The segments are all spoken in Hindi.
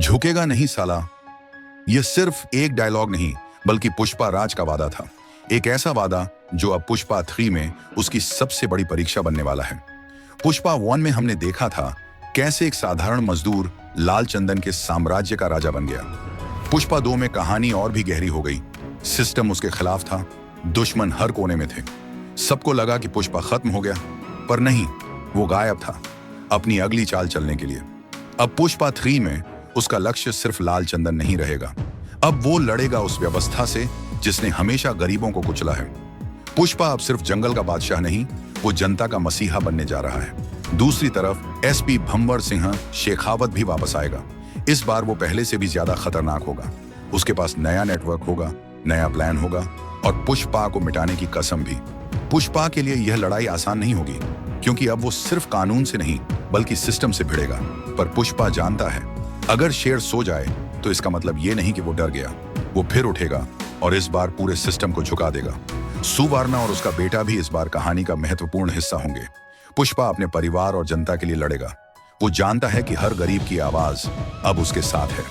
झुकेगा नहीं साला। यह सिर्फ एक डायलॉग नहीं बल्कि पुष्पा राज का वादा था। एक ऐसा वादा जो अब पुष्पा 3 में उसकी सबसे बड़ी परीक्षा बनने वाला है। पुष्पा 1 में हमने देखा था कैसे एक साधारण मजदूर लाल चंदन के साम्राज्य का राजा बन गया। पुष्पा 2 में कहानी और भी गहरी हो गई। सिस्टम उसके खिलाफ था, दुश्मन हर कोने में थे। सबको लगा कि पुष्पा खत्म हो गया, पर नहीं, वो गायब था अपनी अगली चाल चलने के लिए। अब पुष्पा 3 में उसका लक्ष्य सिर्फ लाल चंदन नहीं रहेगा। अब वो लड़ेगा उस व्यवस्था से जिसने हमेशा गरीबों को कुचला है। पुष्पा अब सिर्फ जंगल का बादशाह नहीं, वो जनता का मसीहा बनने जा रहा है। दूसरी तरफ एसपी भंवर सिंह शेखावत भी वापस आएगा। इस बार वो पहले से भी ज्यादा खतरनाक होगा। उसके पास नया नेटवर्क होगा, नया प्लान होगा और पुष्पा को मिटाने की कसम भी। पुष्पा के लिए यह लड़ाई आसान नहीं होगी, क्योंकि अब वो सिर्फ कानून से नहीं बल्कि सिस्टम से भिड़ेगा। पर पुष्पा जानता है, अगर शेर सो जाए तो इसका मतलब ये नहीं कि वो डर गया। वो फिर उठेगा और इस बार पूरे सिस्टम को झुका देगा। सुवर्णा और उसका बेटा भी इस बार कहानी का महत्वपूर्ण हिस्सा होंगे। पुष्पा अपने परिवार और जनता के लिए लड़ेगा। वो जानता है कि हर गरीब की आवाज अब उसके साथ है।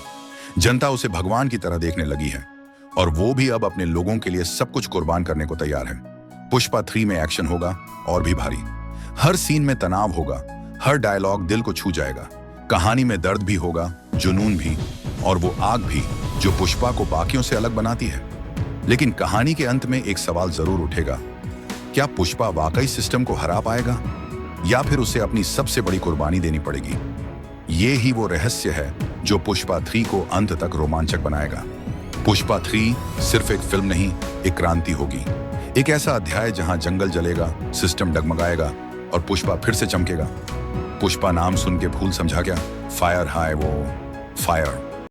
जनता उसे भगवान की तरह देखने लगी है और वो भी अब अपने लोगों के लिए सब कुछ कुर्बान करने को तैयार है। पुष्पा 3 में एक्शन होगा और भी भारी। हर सीन में तनाव होगा, हर डायलॉग दिल को छू जाएगा। कहानी में दर्द भी होगा, जुनून भी, और वो आग भी जो पुष्पा को बाकियों से अलग बनाती है। लेकिन कहानी के अंत में एक सवाल जरूर उठेगा, क्या पुष्पा वाकई सिस्टम को हरा पाएगा या फिर उसे अपनी सबसे बड़ी कुर्बानी देनी पड़ेगी? ये ही वो रहस्य है जो पुष्पा 3 को अंत तक रोमांचक बनाएगा। पुष्पा 3 सिर्फ एक फिल्म नहीं, एक क्रांति होगी। एक ऐसा अध्याय जहां जंगल जलेगा, सिस्टम डगमगाएगा और पुष्पा फिर से चमकेगा। पुष्पा नाम सुन के फूल समझा क्या? फायर हाय वो फायर।